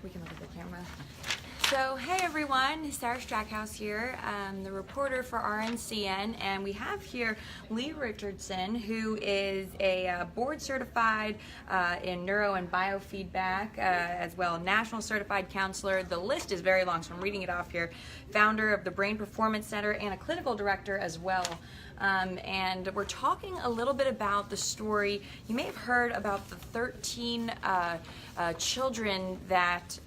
We can look at the camera. So, hey everyone, Sarah Strackhouse here, the reporter for RNCN, and we have here Leigh Richardson, who is a board certified in neuro and biofeedback, as well national certified counselor. The list is very long, so I'm reading it off here. Founder of the Brain Performance Center and a clinical director as well. And we're talking a little bit about the story. You may have heard about the 13 children that,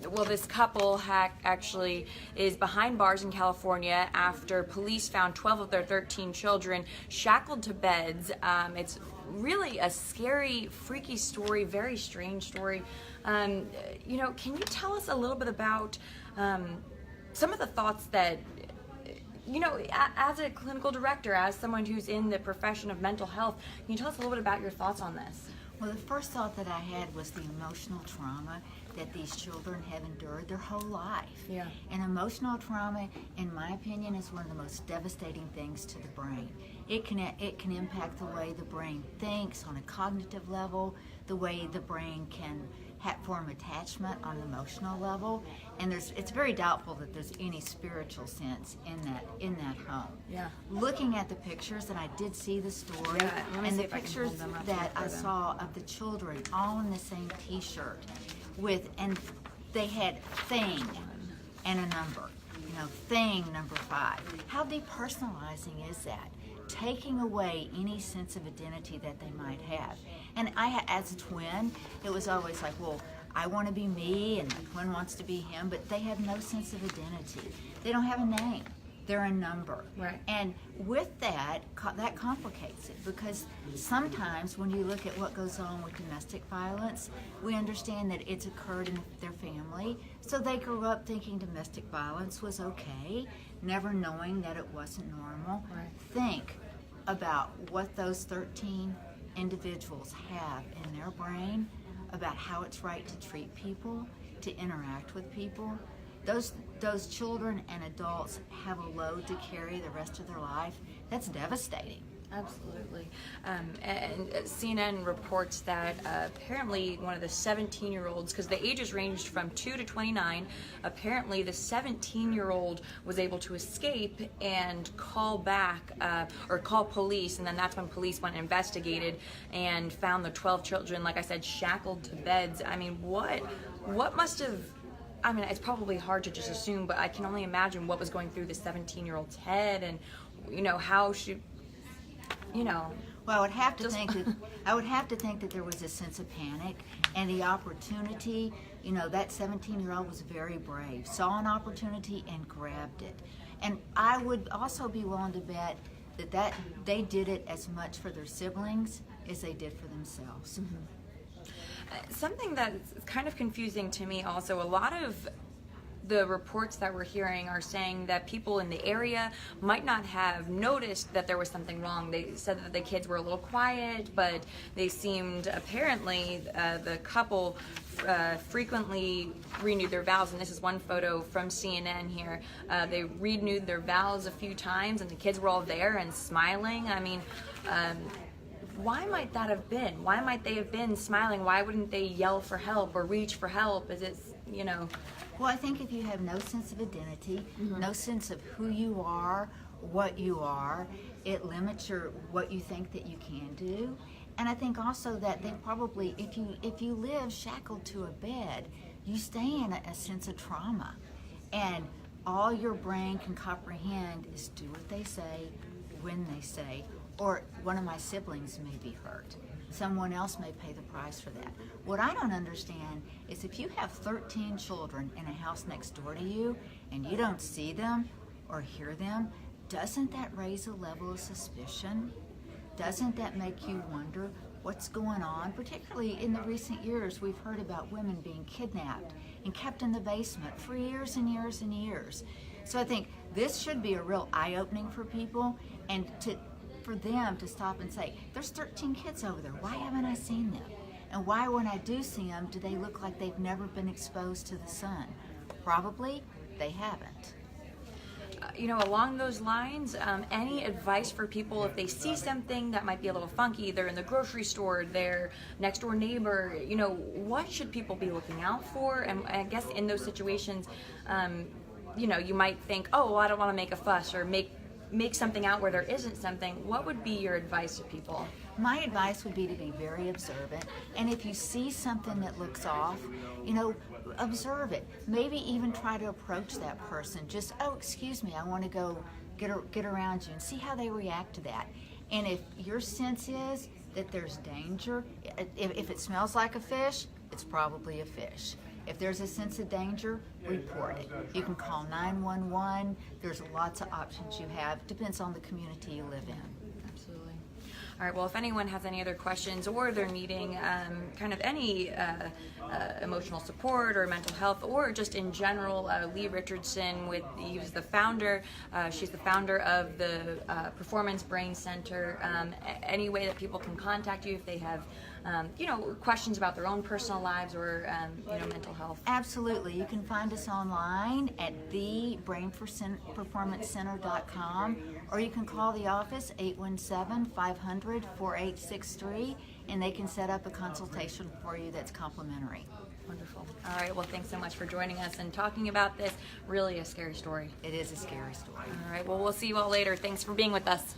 well, this couple actually is behind bars in California after police found 12 of their 13 children shackled to beds. It's really a scary, freaky story, very strange story. You know, can you tell us a little bit about some of the thoughts that, you know, as a clinical director, as someone who's in the profession of mental health, can you tell us a little bit about your thoughts on this? Well, the first thought that I had was the emotional trauma that these children have endured their whole life. Yeah. And emotional trauma, in my opinion, is one of the most devastating things to the brain. It can impact the way the brain thinks on a cognitive level, the way the brain can form attachment on an emotional level, and it's very doubtful that there's any spiritual sense in that home. Yeah. Looking at the pictures, and I did see the story, and the pictures that I saw of the children all in the same T-shirt, and they had thing and a number, you know, thing number 5. How depersonalizing is that? Taking away any sense of identity that they might have. And as a twin, it was always like, well, I want to be me and my twin wants to be him, but they have no sense of identity. They don't have a name. They're a number. Right. And with that complicates it, because sometimes when you look at what goes on with domestic violence, we understand that it's occurred in their family, so they grew up thinking domestic violence was okay, never knowing that it wasn't normal. Right. Think about what those 13 individuals have in their brain about how it's right to treat people, to interact with people. Those children and adults have a load to carry the rest of their life. That's devastating. Absolutely. And CNN reports that apparently one of the 17-year-olds, because the ages ranged from 2 to 29, apparently the 17-year-old was able to escape and call back, or call police, and then that's when police went and investigated and found the 12 children, like I said, shackled to beds. I mean, what must have, I mean, it's probably hard to just assume, but I can only imagine what was going through the 17-year-old's head, and, you know, how she, you know. Well, I would have to think that there was a sense of panic and the opportunity. You know, that 17-year-old was very brave, saw an opportunity and grabbed it. And I would also be willing to bet that they did it as much for their siblings as they did for themselves. Mm-hmm. Something that's kind of confusing to me also, a lot of the reports that we're hearing are saying that people in the area might not have noticed that there was something wrong. They said that the kids were a little quiet, but they seemed, apparently, the couple frequently renewed their vows, and this is one photo from CNN here. They renewed their vows a few times, and the kids were all there and smiling. I mean, why might that have been? Why might they have been smiling? Why wouldn't they yell for help or reach for help? Is it, you know? Well, I think if you have no sense of identity, no sense of who you are, what you are, it limits what you think that you can do. And I think also that they probably, if you live shackled to a bed, you stay in a sense of trauma. And all your brain can comprehend is do what they say, when they say, or one of my siblings may be hurt. Someone else may pay the price for that. What I don't understand is if you have 13 children in a house next door to you and you don't see them or hear them, doesn't that raise a level of suspicion? Doesn't that make you wonder what's going on? Particularly in the recent years, we've heard about women being kidnapped and kept in the basement for years and years and years. So I think this should be a real eye-opening for people, and for them to stop and say, there's 13 kids over there, why haven't I seen them? And why, when I do see them, do they look like they've never been exposed to the sun? Probably they haven't. along those lines, any advice for people if they see something that might be a little funky, they're in the grocery store, their next door neighbor, what should people be looking out for? And I guess in those situations, you might think, oh, well, I don't want to make a fuss or make something out where there isn't something. What would be your advice to people? My advice would be to be very observant, and if you see something that looks off, observe it. Maybe even try to approach that person. Just, oh, excuse me, I want to go get around you, and see how they react to that. And if your sense is that there's danger, if it smells like a fish, it's probably a fish. If there's a sense of danger, report it. You can call 911. There's lots of options you have. Depends on the community you live in. Absolutely. All right, well, if anyone has any other questions or they're needing kind of any emotional support or mental health or just in general, Leigh Richardson, she's the founder of the Performance Brain Center. Any way that people can contact you if they have questions about their own personal lives or mental health. Absolutely. You can find us online at thebrainperformancecenter.com, or you can call the office 817-500-4863, and they can set up a consultation for you that's complimentary. Wonderful. All right, well, thanks so much for joining us and talking about this. Really a scary story. It is a scary story. All right, well, we'll see you all later. Thanks for being with us.